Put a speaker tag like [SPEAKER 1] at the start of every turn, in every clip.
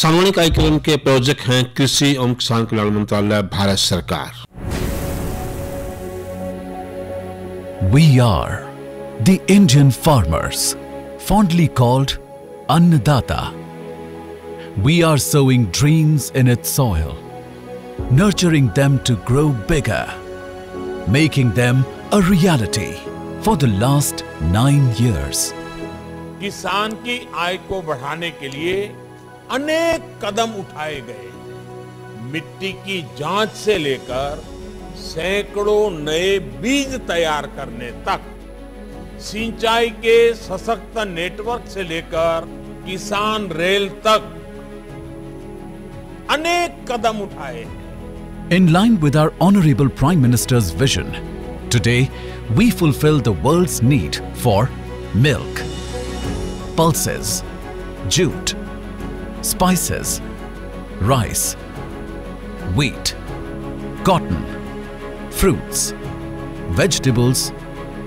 [SPEAKER 1] किसानवाणी कार्यक्रम के प्रायोजक हैं कृषि एवं किसान कल्याण मंत्रालय, भारत सरकार।
[SPEAKER 2] We are the Indian farmers, fondly called Annadata. We are sowing dreams in its soil, nurturing them to grow bigger, making them a reality for the last 9 years.
[SPEAKER 3] किसान की आय को बढ़ाने के लिए अनेक कदम उठाए गए। मिट्टी की जांच से लेकर सैकड़ों नए बीज तैयार करने तक, सिंचाई के सशक्त नेटवर्क से लेकर किसान रेल तक अनेक कदम उठाए।
[SPEAKER 2] In line with our Honorable Prime Minister's vision, today we fulfill the world's need for milk, pulses, jute, spices, rice, wheat, cotton, fruits, vegetables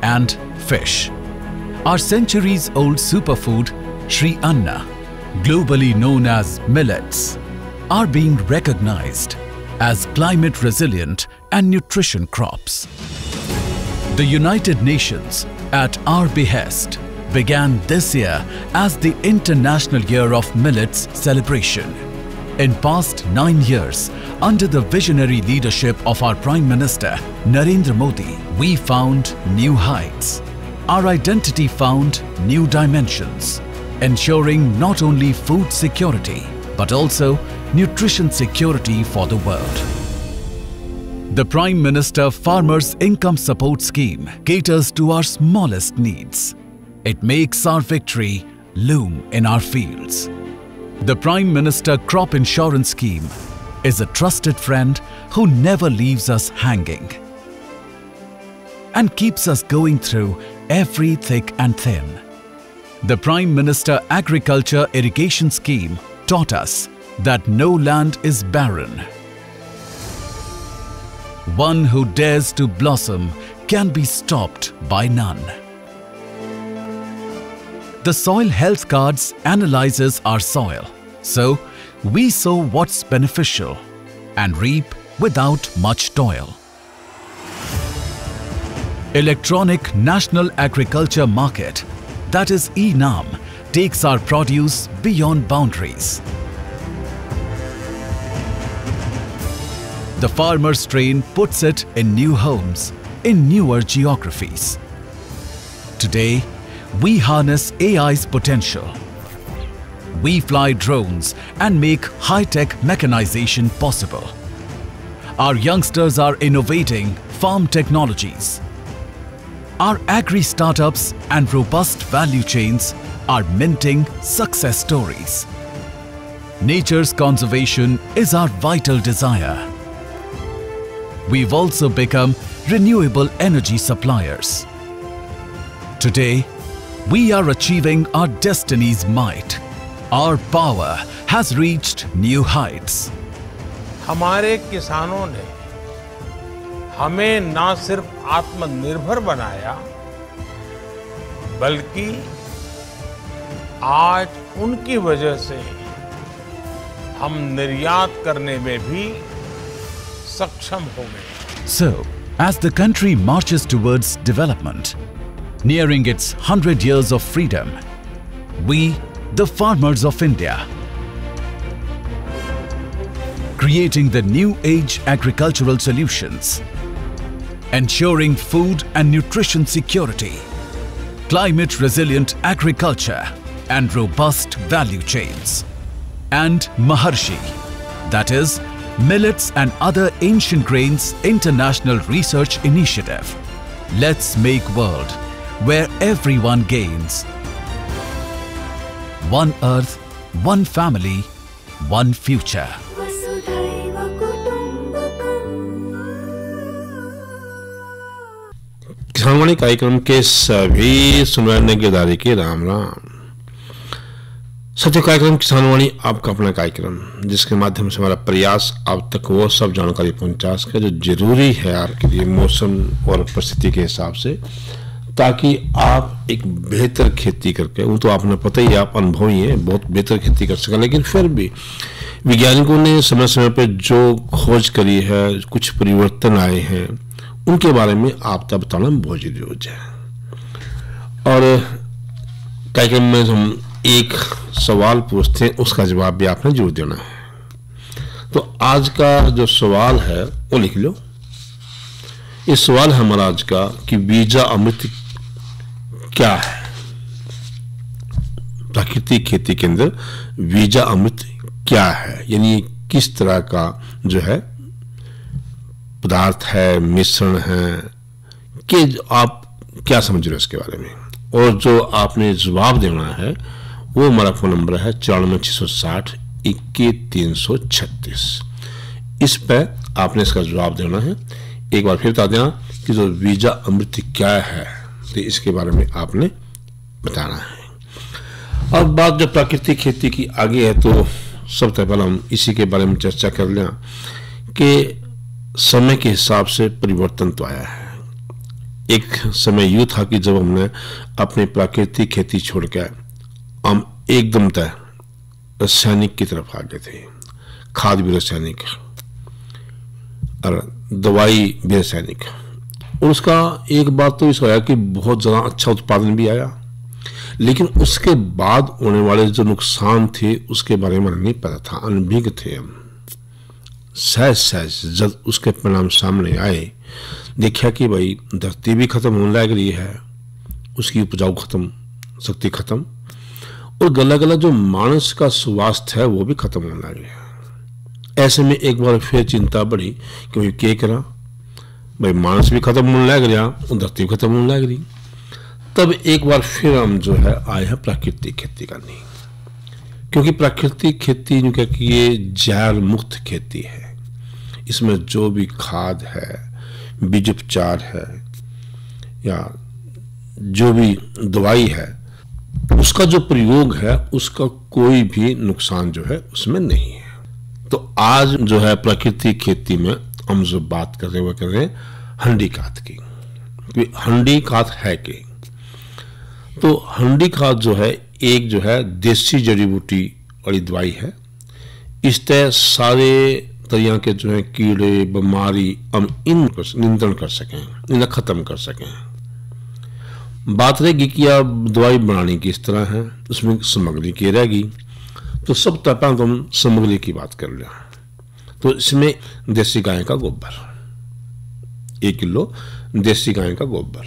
[SPEAKER 2] and fish. Our centuries-old superfood, Shri Anna, globally known as millets, are being recognized as climate-resilient and nutrition crops. The United Nations, at our behest, began this year as the International Year of Millets celebration. In past 9 years, under the visionary leadership of our Prime Minister, Narendra Modi, we found new heights. Our identity found new dimensions, ensuring not only food security, but also nutrition security for the world. The Prime Minister Farmers Income Support Scheme caters to our smallest needs. It makes our victory loom in our fields. The Prime Minister Crop Insurance Scheme is a trusted friend who never leaves us hanging and keeps us going through every thick and thin. The Prime Minister Agriculture Irrigation Scheme taught us that no land is barren. One who dares to blossom can be stopped by none. The soil health cards analyzes our soil, so we sow what's beneficial and reap without much toil. Electronic National Agriculture Market, that is e-NAM, takes our produce beyond boundaries. The farmer's train puts it in new homes, in newer geographies. Today, we harness AI's potential. We fly drones and make high-tech mechanization possible. Our youngsters are innovating farm technologies. Our agri-startups and robust value chains are minting success stories. Nature's conservation is our vital desire. We've also become renewable energy suppliers. Today, we are achieving our destiny's might. Our power has reached new heights.
[SPEAKER 3] हमारे किसानों ने हमें ना सिर्फ आत्मनिर्भर बनाया, बल्कि आज उनकी वजह से हम निर्यात करने में भी सक्षम हो गए।
[SPEAKER 2] So, as the country marches towards development, nearing its 100 years of freedom, we, the farmers of India, creating the new age agricultural solutions, ensuring food and nutrition security, climate resilient agriculture and robust value chains, and Maharshi, that is, Millets and Other Ancient Grains International Research Initiative. Let's make world where everyone gains. One earth, one family, one future.
[SPEAKER 1] Kisanvani कार्यक्रम के सभी सुनने के दारे के राम राम। सत्य कार्यक्रम किसानवाणी आपका अपना कार्यक्रम, जिसके माध्यम से हमारा प्रयास आप तक वो सब जानकारी पहुंचा सके जो जरूरी है आपके लिए मौसम और परिस्थिति के हिसाब से। ताकि आप एक बेहतर खेती करके, वो तो आपने पता ही, आप अनुभवी हैं, बहुत बेहतर खेती कर सकें। लेकिन फिर भी वैज्ञानिकों ने समय समय पर जो खोज करी है, कुछ परिवर्तन आए हैं, उनके बारे में आप तक बताना बहुत जरूरी है। और कार्यक्रम में हम एक सवाल पूछते हैं, उसका जवाब भी आपने जरूर देना है। तो आज का जो सवाल है वो लिख लो। इस सवाल है हमारा आज का कि बीजा अमृत क्या है। प्राकृतिक खेती के अंदर बीजा अमृत क्या है, यानी किस तरह का जो है पदार्थ है, मिश्रण है, कि आप क्या समझ रहे हो इसके बारे में। और जो आपने जवाब देना है वो हमारा फोन नंबर है 94 660 21 336। इस पर आपने इसका जवाब देना है। एक बार फिर बता देना कि जो बीजा अमृत क्या है, तो इसके बारे में आपने बताना है। अब बात जब प्राकृतिक खेती की आगे है, तो सबसे पहले हम इसी के बारे में चर्चा कर लें कि समय के हिसाब से परिवर्तन तो आया है। एक समय यूं था कि जब हमने अपनी प्राकृतिक खेती छोड़कर हम एकदम तय रासायनिक की तरफ आ गए थे। खाद भी रासायनिक और दवाई भी रासायनिक, और उसका एक बात तो इस होया कि बहुत ज़्यादा अच्छा उत्पादन भी आया, लेकिन उसके बाद होने वाले जो नुकसान थे उसके बारे में नहीं पता था, अनभिज्ञ थे हम। सहज सहज जब उसके परिणाम सामने आए, देखा कि भाई धरती भी खत्म होने लग रही है, उसकी उपजाऊ खत्म, शक्ति खत्म, और गला गला जो मानस का स्वास्थ्य है वो भी खत्म होने लग गया। ऐसे में एक बार फिर चिंता बढ़ी कि क्या करा, भाई मानस भी खत्म होने लग रहा और धरती भी खत्म होने लग रही। तब एक बार फिर हम जो है आए हैं प्राकृतिक खेती करनी, क्योंकि प्राकृतिक खेती जो कि ये जहर मुक्त खेती है। इसमें जो भी खाद है, बीज उपचार है, या जो भी दवाई है, उसका जो प्रयोग है उसका कोई भी नुकसान जो है उसमें नहीं है। तो आज जो है प्राकृतिक खेती में हम जो बात कर रहे हैं वो कर रहे हैं हंडी खाद की। हंडी खाद है कि, तो हंडी खाद जो है एक जो है देसी जड़ी बूटी वाली दवाई है। इस तरह सारे तरह के जो है कीड़े बीमारी हम इन नियंत्रण कर सकें, इन्हें खत्म कर सकें। बात रहेगी कि आप दवाई बनाने की इस तरह है, उसमें सामग्री की रहेगी। तो सब पहले तो हम सामग्री की बात कर लें। तो इसमें देसी गाय का गोबर 1 किलो, देसी गाय का गोबर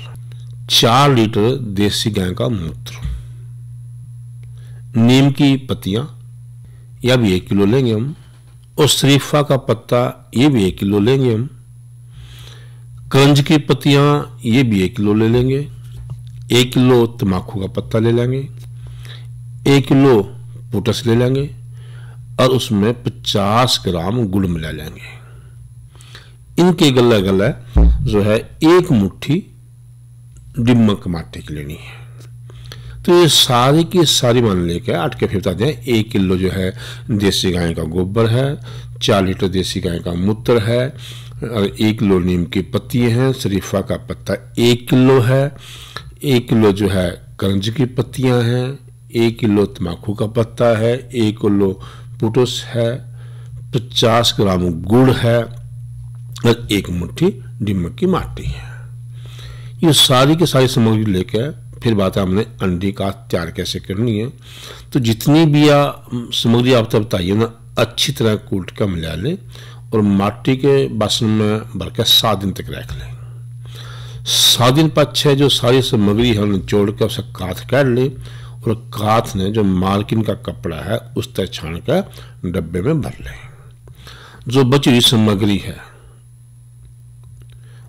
[SPEAKER 1] 4 लीटर, देसी गाय का मूत्र, नीम की पत्तियां यह भी 1 किलो लेंगे हम, और शरीफा का पत्ता ये भी 1 किलो लेंगे हम, करंज की पत्तियां ये भी 1 किलो ले लेंगे, 1 किलो तम्बाकू का पत्ता ले लेंगे, 1 किलो पोटस ले लेंगे, और उसमें 50 ग्राम गुड़ मिला लेंगे। इनके गला गला जो है 1 मुट्ठी डिम्मक माटी की लेनी है। तो ये सारी की सारी मान लेकर 8 के फिर बता दें, 1 किलो जो है देसी गाय का गोबर है, 4 लीटर देसी गाय का मूत्र है, और 1 किलो नीम की पत्ती हैं, शरीफा का पत्ता 1 किलो है, 1 किलो जो है करंज की पत्तियां हैं, 1 किलो तम्बाकू का पत्ता है, 1 किलो पोटस है, 50 ग्राम गुड़ है, और 1 मुट्ठी डिम्मक की माटी है। ये सारी की सारी सामग्री लेकर फिर बात है हमने अंडी का तैयार कैसे करनी है। तो जितनी भी सामग्री आप तब बताइए ना, अच्छी तरह कूट कर मिला लें और माटी के बासन में भरकर 7 दिन तक रख लें। 7 दिन पीछे जो सारी सामग्री है निचोड़ कर उसका काथ काट लें, और काथ ने जो मार्किन का कपड़ा है उस तरह छान कर डब्बे में भर लें। जो बची हुई सामग्री है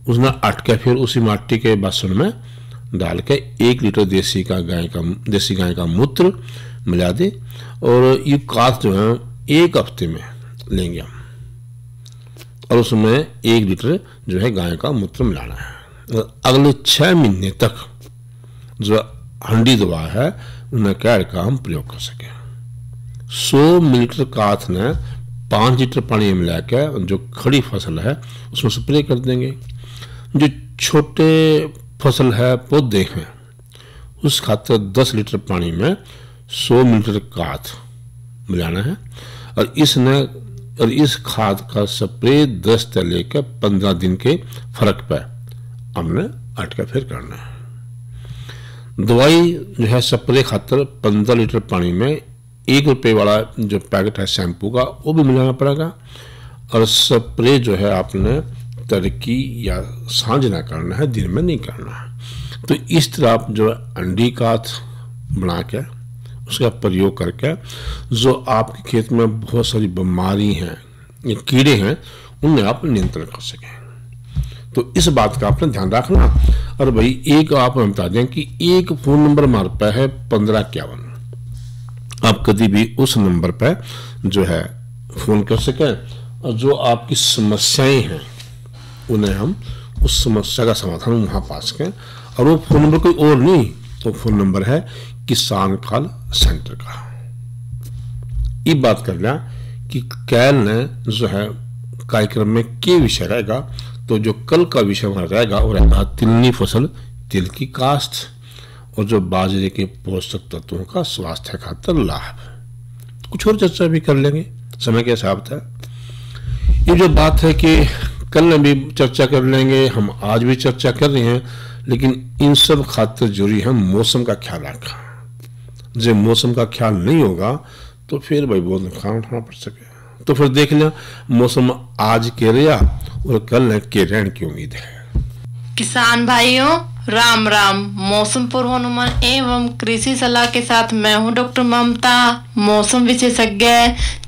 [SPEAKER 1] उसने अटके फिर उसी माटी के बासन में डाल के 1 लीटर देसी गाय का मूत्र मिला दे, और ये काथ जो है 1 हफ्ते में लेंगे हम, और उसमें 1 लीटर जो है गाय का मूत्र मिलाना है। और अगले 6 महीने तक जो हंडी दवा है उन्हें कैर का हम प्रयोग कर सकें। 100 मिलीलीटर काथ ने 5 लीटर पानी मिलाकर जो खड़ी फसल है उसमें स्प्रे कर देंगे। जो छोटे फसल है पौधे हैं, उस खातर 10 लीटर पानी में 100 मिलीलीटर खाद मिलाना है और इस खाद का स्प्रे 10 से लेकर 15 दिन के फर्क पर हमने अटका फिर करना है। दवाई जो है स्प्रे खातर 15 लीटर पानी में 1 रुपये वाला जो पैकेट है शैम्पू का वो भी मिलाना पड़ेगा। और स्प्रे जो है आपने तड़की या सांझ ना करना है, दिन में नहीं करना है। तो इस तरह आप जो अंडी काथ बना के उसका प्रयोग करके जो आपके खेत में बहुत सारी बीमारी हैं या कीड़े हैं उनमें आप नियंत्रण कर सकें। तो इस बात का आपने ध्यान रखना। और भाई एक आप बता दें कि एक फोन नंबर हमारे पे है 1551, आप कभी भी उस नंबर पे जो है फोन कर सकें और जो आपकी समस्याएं हैं उन्हें हम उस समस्या का समाधान वहां पा सकें। और वो फोन नंबर कोई और नहीं, तो फोन नंबर है किसान कॉल सेंटर का। ये बात कर लिया कि कैल ने जो है कार्यक्रम में क्या विषय रहेगा, तो जो कल का विषय हमारा रहेगा वो रहेगा तिलनी फसल, तिल की काश्त और जो बाजरे के पोषक तत्वों का स्वास्थ्य खातर लाभ। कुछ और चर्चा भी कर लेंगे समय के हिसाब से। ये जो बात है कि कल में भी चर्चा कर लेंगे, हम आज भी चर्चा कर रहे हैं, लेकिन इन सब खातिर जरूरी है मौसम का ख्याल रखना। जब मौसम का ख्याल नहीं होगा तो फिर भाई बहुत नुकसान उठाना पड़ सके। तो फिर देख लें मौसम आज के रहा और कल के रहने की उम्मीद है।
[SPEAKER 4] किसान भाइयों राम राम। मौसम पूर्वानुमान एवं कृषि सलाह के साथ मैं हूं डॉक्टर ममता, मौसम विशेषज्ञ,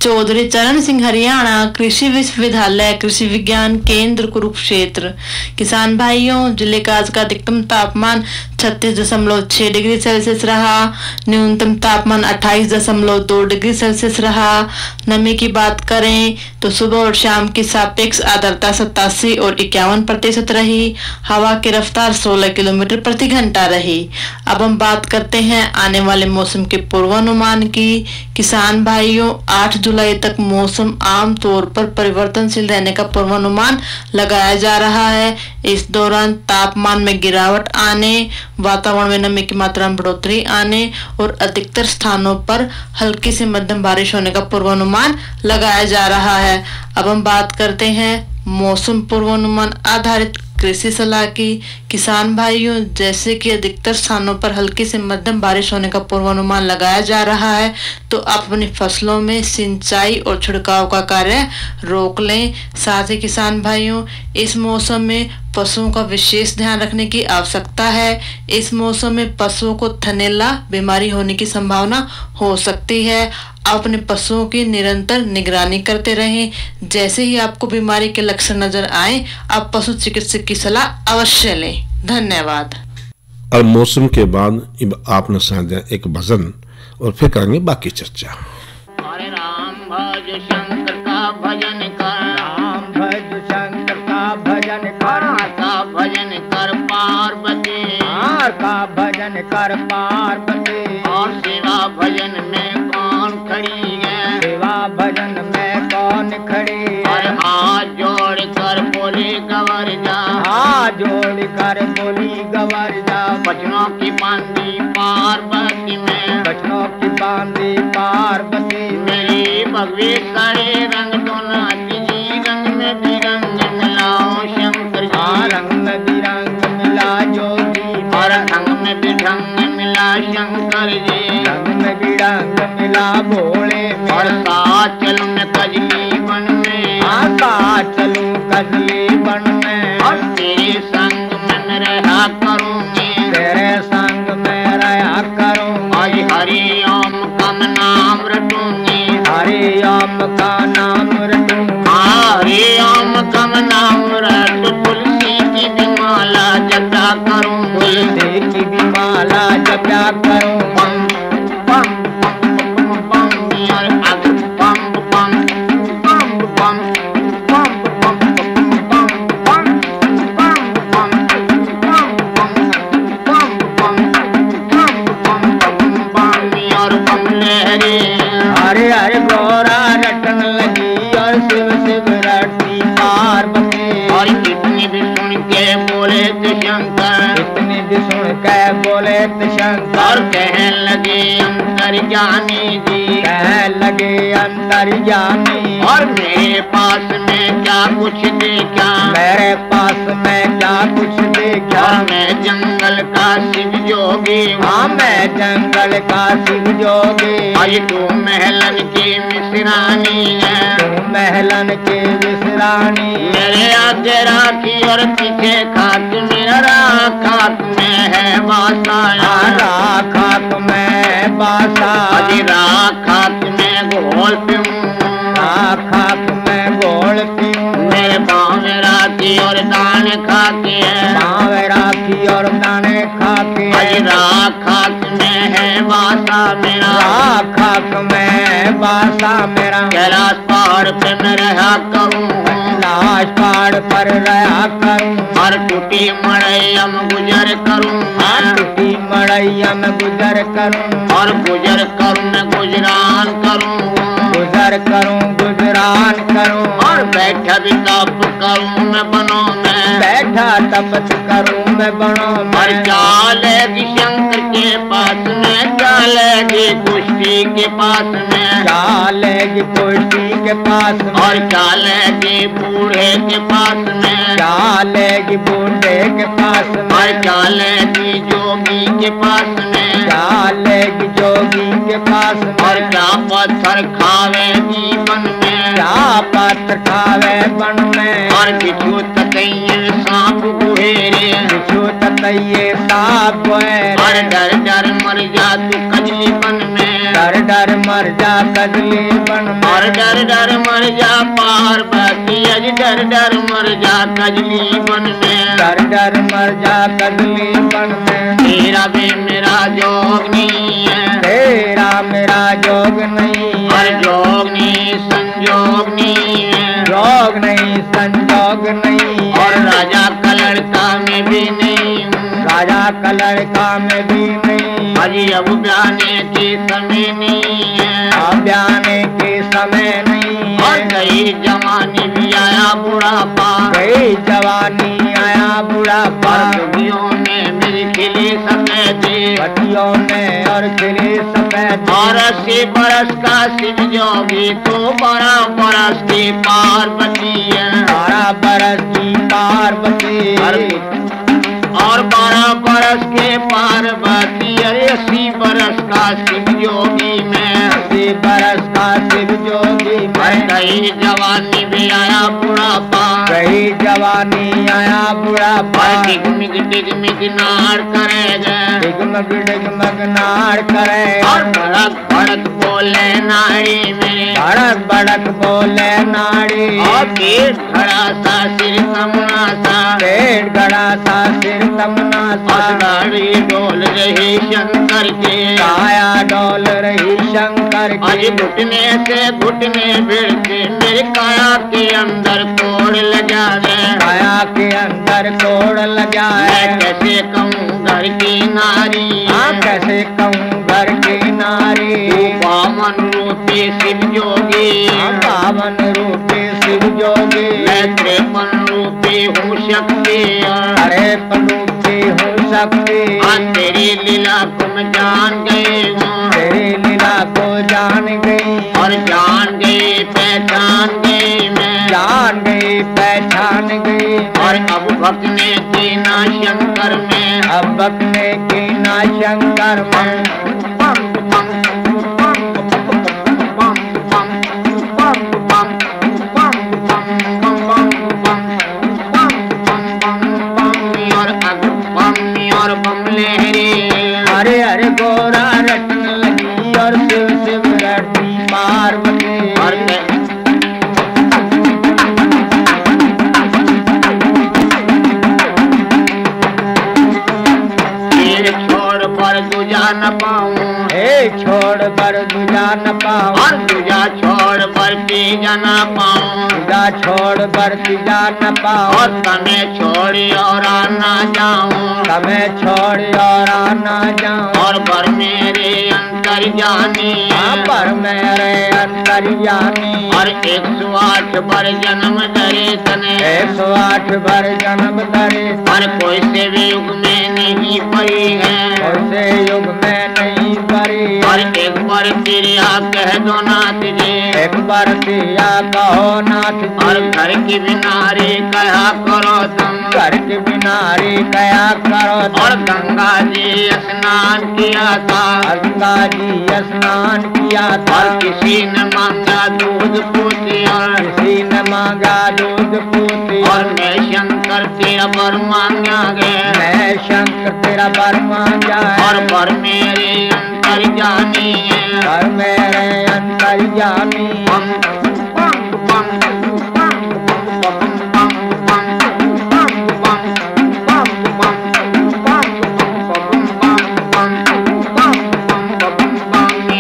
[SPEAKER 4] चौधरी चरण सिंह, हरियाणा कृषि विश्वविद्यालय कृषि विज्ञान केंद्र कुरुक्षेत्र। किसान भाइयों, जिले का आज का अधिकतम तापमान 36.6 डिग्री सेल्सियस रहा, न्यूनतम तापमान 28.2 डिग्री सेल्सियस रहा। नमी की बात करें तो सुबह और शाम की सापेक्ष आर्द्रता 87 और 51% रही। हवा की रफ्तार 16 किलोमीटर प्रति घंटा रही। अब हम बात करते हैं आने वाले मौसम के पूर्वानुमान की। किसान भाइयों, 8 जुलाई तक मौसम आम तौर पर परिवर्तनशील रहने का पूर्वानुमान लगाया जा रहा है। इस दौरान तापमान में गिरावट आने, वातावरण में नमी की मात्रा में बढ़ोतरी आने और अधिकतर स्थानों पर हल्की से मध्यम बारिश होने का पूर्वानुमान लगाया जा रहा है। अब हम बात करते हैं मौसम पूर्वानुमान आधारित कृषि सलाह की। किसान भाइयों, जैसे कि अधिकतर स्थानों पर हल्की से मध्यम बारिश होने का पूर्वानुमान लगाया जा रहा है, तो आप अपनी फसलों में सिंचाई और छिड़काव का कार्य रोक लें। साथ ही किसान भाइयों, इस मौसम में पशुओं का विशेष ध्यान रखने की आवश्यकता है। इस मौसम में पशुओं को थनैला बीमारी होने की संभावना हो सकती है। आप अपने पशुओं की निरंतर निगरानी करते रहें। जैसे ही आपको बीमारी के लक्षण नजर आए, आप पशु चिकित्सक की सलाह अवश्य लें। धन्यवाद।
[SPEAKER 1] और मौसम के बाद आपने साझा एक भजन और फिर करेंगे बाकी चर्चा।
[SPEAKER 5] हरे राम भज शंकर का भजन कर, राम भज शंकर का भजन कर, का भजन कर पार्वती, का भजन कर पार्वती। और सेवा भजन में कौन खड़ी है, सेवा भजन में कौन खड़ी। और हाथ जोड़ कर बोली गवर जा, हाथ जोड़ कर बोली गवर जा। बचनों की बांधी पार्वती में, बचनों की बांधी पार्वती। मेरी भगवी सारे रंग दोना जी, रंग में भी रंग मिलाओ शंकर जी, रंग में भी रंग मिला जोगी। और रंग में भी ढंग मिला शंकर जी, रंग में भी रंग मिला भोले में। और साथ चलूं मैं कजली बन में, साथ चलूं कजली बन में। और तेरे संग में रहा करूंगी, तेरे संग में रहा करूंगी। आज हरि ओम का मैं नाम रटूंगी, हरि ओम का नाम रटूंगी। हरि ओम का मैं नाम रटूं, तुलसी की भी माला जपा करूंगी, तुलसी की भी माला जपा करूं। बम बम बम बम यार आग बम बम बम बम बम बम बम बम बम बम बम बम बम यार बम लहरे। हरे हरे गौरा रटन लगी और शिव शिव रटती पार्वती। और कितनी भी सुन के बोले शंकर। इतनी भी सुन के बोले शंकर और कहने लगे अंतर्यामी जी, कहने लगे अंतर्यामी और मेरे पास में क्या कुछ देखा, मेरे पास में क्या कुछ देखा, मैं जंगल का शिव जोगी, हाँ मैं जंगल का शिव जोगी। आज तू महलन की मिश्रानी है, तू महलन की मिश्रानी, मेरे आगे राखी और पीछे खाक, मेरा खाक में है बासा, खाक में बासा, अजी खाक में घोल पीऊं, खाक में घोल पीऊं, मेरे पाँव में राखी और दाने खाके है, पाँव राखी और दाने खाके है, खाक में है बासा मेरा, खाक में बासा मेरा। कैलाश पहाड़ पे मैं रहा करूँ, कैलाश पहाड़ पर रहा करूँ, और टूटी मड़ैया में गुजर करूँ, टूटी मड़ैया में गुजर करूँ, और गुजर करूँ मैं गुजरान करूँ, गुजर करूँ गुजरान करूँ, और बैठा भी तप करूँ मैं बनों में, बैठा तपस करूँ मैं बनों में। और चालेगी शंकर के पास में, चालेगी कुश्ती के पास में, चालेगी कुश्ती के पास में, और चालेगी बूढ़े के पास में, चालेगी बूढ़े के पास में, और चालेगी जोगी के पास में, चालेगी जोगी के पास में, और क्या पत्थर खावेगी बन में, क्या पत्थर खावे बन में, और बिच्छू तकैये सांप गुहेरे, बिच्छू तकैये सांप गुहेरे, और डर डर मर जा तू कजली बन में, डर डर मर जा कजली बन में, और डर डर मर जा पार्वती, अज डर डर मर जा कजली बन में, डर डर मर जा कजली बन में। तेरा भी मेरा जोग नहीं है, तेरा मेरा जोग नहीं है, और जोग नहीं संजोग नहीं है, जोग नहीं संजोग नहीं है, और राजा का लड़का मैं भी नहीं हूँ, राजा का लड़का मैं भी नहीं, अजी अब ब्याने के समय नहीं है, अब ब्याने के समय नहीं है, और गई जवानी भी आया बुढ़ापा, गई जवानी आया बुढ़ापा, बतियों में मेरी खिली सफेदी, बतियों में और खिली सफेदी, और 80 बरस का शिव जोगी तो 12 बरस की पार्वती है, 12 बरस की पार्वती, और 12 बरस के पार्वती, अरे 80 बरस का शिव जोगी में, 80 बरस का शिव जोगी में। गई जवानी भी आया बुढ़ापा, गई जवानी आया बुढ़ापा, डिगमिग डिगमिग नार करेगा, डिगमग डिगमग नार करे, और भड़क भड़क बोले नाड़ी में, भड़क भड़क बोले नाड़ी, और पेट खड़ा सा सिर तमना सा, पेट खड़ा सा सिर तमना सा, गाड़ी डोल रही शंकर के, काया डोल रही शंकर की, आज घुटने से घुटने भिड़ के मेरे काया के अंदर कोड़ लगा है, काया के अंदर कोड़ लगा है। मैं कैसे कहूँ घर की नारी, हाँ कैसे कहूँ घर की नारी, पावन रूपी शिव जोगी, पावन रूपी शिव जोगी, मैं 53 रूपी हूँ शक्ति, अरे रूपी हूँ शक्ति, तेरी लीला को मैं जान गई हूँ, तेरी लीला को जान गई, और जान गई पहचान गई मैं, जान गई पहचान गई, और अब भक्तने की ना शंकर में, अब भक्तने की ना शंकर में। हरे हरे गोरा रटन लगी, और शिव शिव रटती पार्वती, और छोड़ पर दूजा न पाऊं, छोड़ पर दूजा न पाऊं, और दूजा छोड़ पर तीजा न पाऊं, दूजा छोड़ पर तीजा न पाऊं, और तमे छोड़ी और आना जाऊं, तमे छोड़ी और आना जाऊं, और पर मेरे अंतर जानी, पर मेरे अंतर जानी, और 108 पर जन्म धरे तने
[SPEAKER 6] 108 बार जन्म धरे
[SPEAKER 5] और कोई से भी युग में नहीं पड़ी है
[SPEAKER 6] और से युग में नहीं परी
[SPEAKER 5] और एक बार तिरिया कह दो नाथ जी
[SPEAKER 6] एक बार दिया कहो नाथ
[SPEAKER 5] और
[SPEAKER 6] जी
[SPEAKER 5] घर की बिनारी कहा करो तुम
[SPEAKER 6] घर की बिनारी कया करो
[SPEAKER 5] और गंगा जी स्नान किया था
[SPEAKER 6] गंगा जी स्नान किया था
[SPEAKER 5] और किसी ने मांगा दूध पूछी और
[SPEAKER 6] किसी ने मांगा दूध पूछी
[SPEAKER 5] और मैं शंकर तेरा बर मांगा गया
[SPEAKER 6] मैं शंकर तेरा बर मांगा
[SPEAKER 5] और बर मेरे अंतर जानी है
[SPEAKER 6] और मेरे अंतर्यामी
[SPEAKER 5] बम बम बम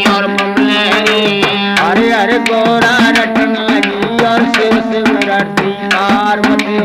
[SPEAKER 5] और बमलेरी
[SPEAKER 6] हरे हरे गोरा रटन लगी और शिव शिव रटती पार्वती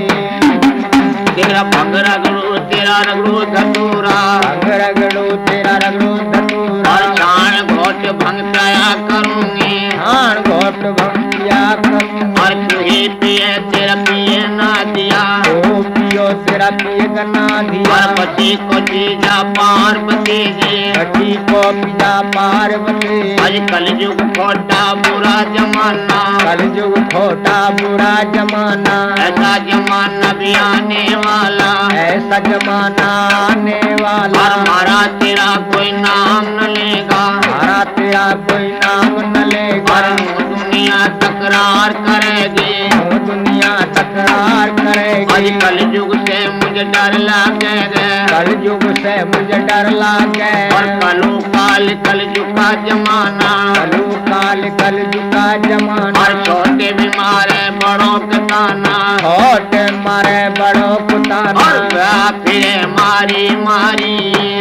[SPEAKER 5] तेरा भंग रगड़ू तेरा रगड़ू धतूरा
[SPEAKER 6] रंग रगड़ू तेरा रगड़ू धतूरा
[SPEAKER 5] और छाण घोट भंग तया करूंगी
[SPEAKER 6] हाण घोट भक्तिया करूं
[SPEAKER 5] और तू ही पिए तेरा पिए ना दिया
[SPEAKER 6] ओ पियो तेरा पिए गना दिया
[SPEAKER 5] और पति को जीजा पार्वती जी
[SPEAKER 6] कटी को पिता पार्वती
[SPEAKER 5] आज कल युग खोटा बुरा जमाना
[SPEAKER 6] कल युग खोटा बुरा जमाना
[SPEAKER 5] ऐसा जमाना भी आने वाला
[SPEAKER 6] ऐसा जमाना आने वाला
[SPEAKER 5] और हमारा तेरा कोई नाम न लेगा
[SPEAKER 6] हमारा तेरा कोई नाम न लेगा
[SPEAKER 5] और दुनिया तकरार करेगी
[SPEAKER 6] वो दुनिया तकरार करेगी
[SPEAKER 5] आज कल युग से मुझे डर लगेगा
[SPEAKER 6] कल युग से मुझे डर लागे
[SPEAKER 5] और कलु काल कल युग का जमाना
[SPEAKER 6] कलु काल कल युग का जमाना
[SPEAKER 5] और छोटे बीमार है बड़ों के ताना
[SPEAKER 6] छोटे मारे बड़ों
[SPEAKER 5] और
[SPEAKER 6] कुताना
[SPEAKER 5] गया फिरे मारी मारी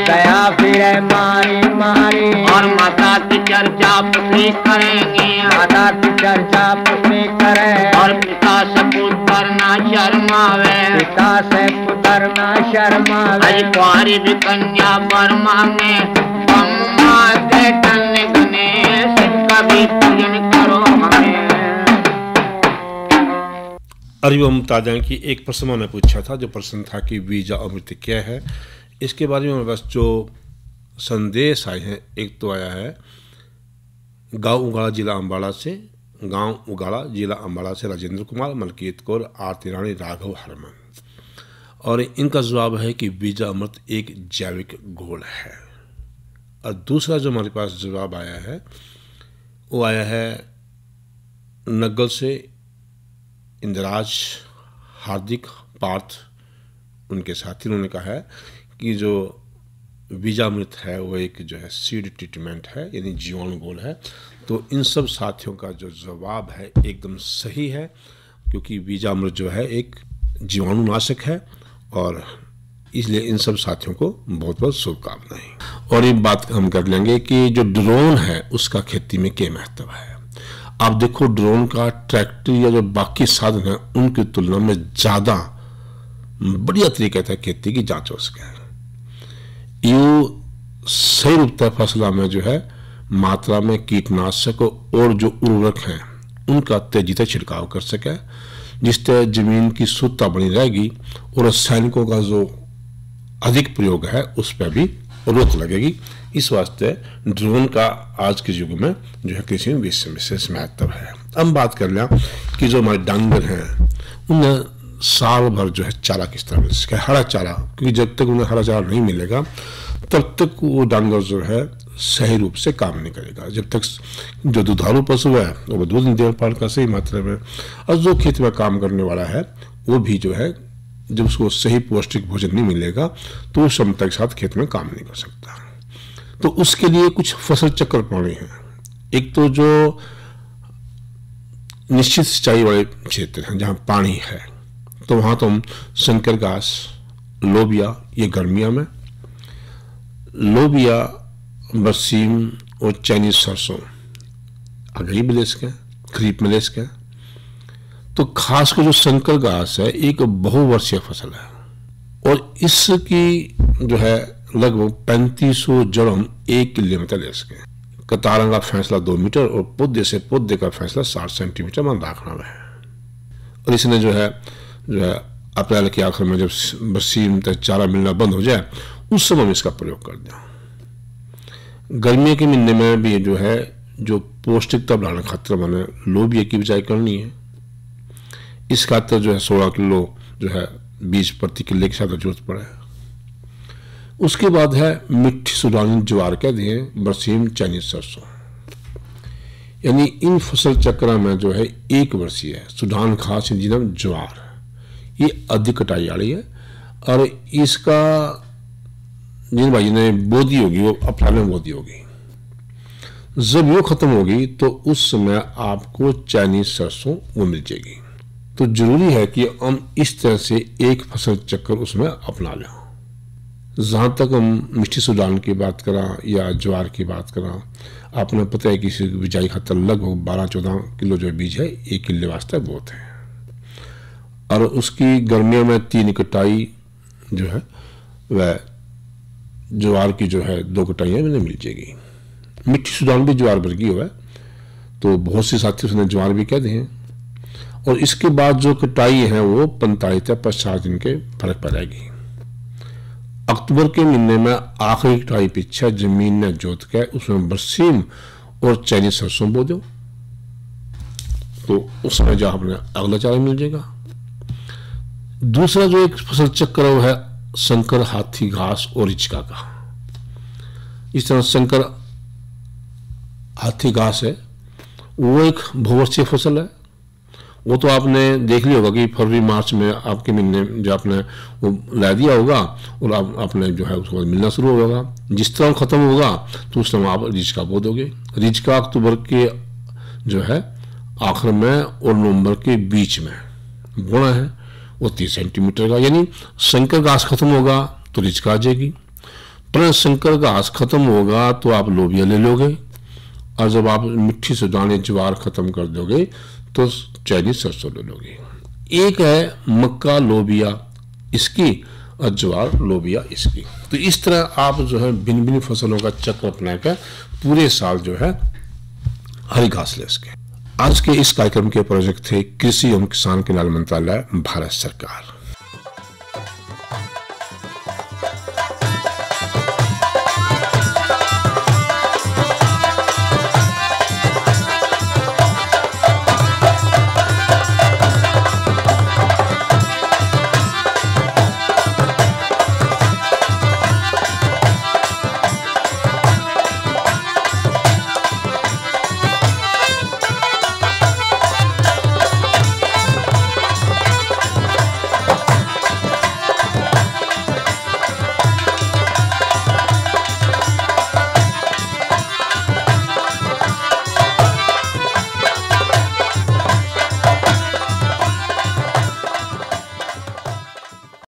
[SPEAKER 6] गया फिरे मारी मारी
[SPEAKER 5] और माता की चर्चा पत्नी करेंगे
[SPEAKER 6] माता की चर्चा पुत्री करे
[SPEAKER 5] और पिता से पुत्र ना शर्मावे
[SPEAKER 6] पिता से पुत्र ना शर्मावे
[SPEAKER 5] आज कुंवारी भी कन्या वर मांगे अम्मा के तन गणेश का भी पूजन करो हमें।
[SPEAKER 1] अरिवम ताजा की एक प्रश्न मैंने पूछा था, जो प्रश्न था कि वीजा अमृत क्या है। इसके बारे में बस जो संदेश आए हैं, एक तो आया है गांव उगाड़ा जिला अम्बाड़ा से, राजेंद्र कुमार, मलकीत कौर, आरती रानी, राघव हरमन, और इनका जवाब है कि वीजा अमृत एक जैविक घोल है। और दूसरा जो हमारे पास जवाब आया है वो आया है नग्गल से इंद्राज, हार्दिक, पार्थ, उनके साथी। उन्होंने कहा है कि जो बीजामृत है वो एक जो है सीड ट्रीटमेंट है, यानी जीवाणु घोल है। तो इन सब साथियों का जो जवाब है एकदम सही है, क्योंकि बीजामृत जो है एक जीवाणुनाशक है, और इसलिए इन सब साथियों को बहुत बहुत शुभकामनाएं। और ये बात हम कर लेंगे कि जो ड्रोन है उसका खेती में क्या महत्व है। आप देखो, ड्रोन का ट्रैक्टर या जो बाकी साधन है उनकी तुलना में ज़्यादा बढ़िया तरीका था खेती की जांच हो सके। ये सही रूप फसलों में जो है मात्रा में कीटनाशक और जो उर्वरक हैं उनका तेजी से छिड़काव कर सके, जिससे जमीन की शुद्धता बनी रहेगी और रासायनिकों का जो अधिक प्रयोग है उस पर भी रोक लगेगी। इस वास्ते ड्रोन का आज के युग में जो है कृषि में विशेष महत्व है। हम बात कर लें कि जो हमारे डांगर हैं उन्हें साल भर जो है चारा किस तरह मिल सके, हरा चारा, क्योंकि जब तक उन्हें हरा चारा नहीं मिलेगा तब तक वो डांगर जो है सही रूप से काम नहीं करेगा। जब तक जो दुधारू पशु है वो दूध नहीं दे पाएगा सही मात्रा में, और जो खेत में काम करने वाला है वो भी जो है जब उसको सही पौष्टिक भोजन नहीं मिलेगा तो वो क्षमता के साथ खेत में काम नहीं कर सकता। तो उसके लिए कुछ फसल चक्र अपनाने हैं। एक तो जो निश्चित सिंचाई वाले क्षेत्र हैं जहाँ पानी है, तो वहाँ तो हम संकर घास, लोबिया, ये गर्मियों में, लोबिया, बरसीम और चाइनीज सरसों अगली में ले सकें, खरीफ में ले सकें। तो खास कर जो संकर घास है एक बहुवर्षीय फसल है, और इसकी जो है लगभग 3500 जड़ हम 1 किलोमीटर ले सकें। कतारों का फैसला 2 मीटर और पौधे से पौधे का फैसला 60 सेंटीमीटर में रखना है। और इसने जो है जो है अप्रैल के आखिर में जब बरसीम तक चारा मिलना बंद हो जाए उस समय में इसका प्रयोग कर दें। गर्मियों के महीने में भी जो है जो पौष्टिकता बढ़ाने खातिर मैंने लोबिया की बिजाई करनी है। इस खातर जो है 16 किलो जो है बीज प्रति किले के साथ जरूरत पड़े। उसके बाद है मिट्टी सूडानी ज्वार कह दें, बरसीम चाइनीज सरसों, यानी इन फसल चक्र में जो है एक वर्षीय है। सूडान खास इंजीनियम ज्वार ये अधिक कटाई वाली है और इसका जिन भाई ने बोदी होगी वो अप्रैल में बोदी होगी। जब वो खत्म होगी तो उस समय आपको चाइनीज सरसों वो मिल जाएगी। तो जरूरी है कि हम इस तरह से एक फसल चक्कर उसमें अपना लें। जहां तक हम मिट्टी सूडान की बात करें या ज्वार की बात करें, आपने पता है कि इसी बिजाई खातर लगभग 12-14 किलो जो बीज है 1 किले वास्ते बहुत है और उसकी गर्मियों में 3 कटाई जो है वह ज्वार की जो है 2 कटाइयाँ मैंने मिल जाएगी। मिट्टी सूडान भी ज्वार वर्गी हुआ है तो बहुत से साथी उसने ज्वार भी कहते हैं और इसके बाद जो कटाई है वो 45 से 50 दिन के फर्क पड़ेगी। अक्टूबर के महीने में आखिरी कटाई पीछे जमीन ने जोत के उसमें बरसीम और चाइनीज सरसों बो दो तो उसमें जो आपने अगला चारा मिल जाएगा। दूसरा जो एक फसल चक्र वो है संकर, हाथी घास और रिचका का। इस तरह संकर हाथी घास है वो एक बहुवर्षीय फसल है। वो तो आपने देख लिया होगा कि फरवरी मार्च में आपके महीने जो आपने वो ला दिया होगा और आपने जो है उसको मिलना शुरू होगा। जिस तरह खत्म होगा तो उस समय आप रिचका बो दोगे। रिचका अक्टूबर के जो है आखिर में और नवंबर के बीच में बोना है वो 30 सेंटीमीटर का, यानी संकर घास खत्म होगा तो रिचका आ जाएगी। पर संकर घास खत्म होगा तो आप लोबिया ले लोगे और जब आप मिट्टी सूडान ज्वार खत्म कर दोगे तो चाइनीज सरसों ले लोगे। एक है मक्का लोबिया इसकी और ज्वार लोबिया इसकी। तो इस तरह आप जो है भिन्न भिन्न फसलों का चक्र अपनाकर पूरे साल जो है हरी घास ले सके। आज के इस कार्यक्रम के प्रोजेक्ट थे कृषि एवं किसान कल्याण मंत्रालय, भारत सरकार।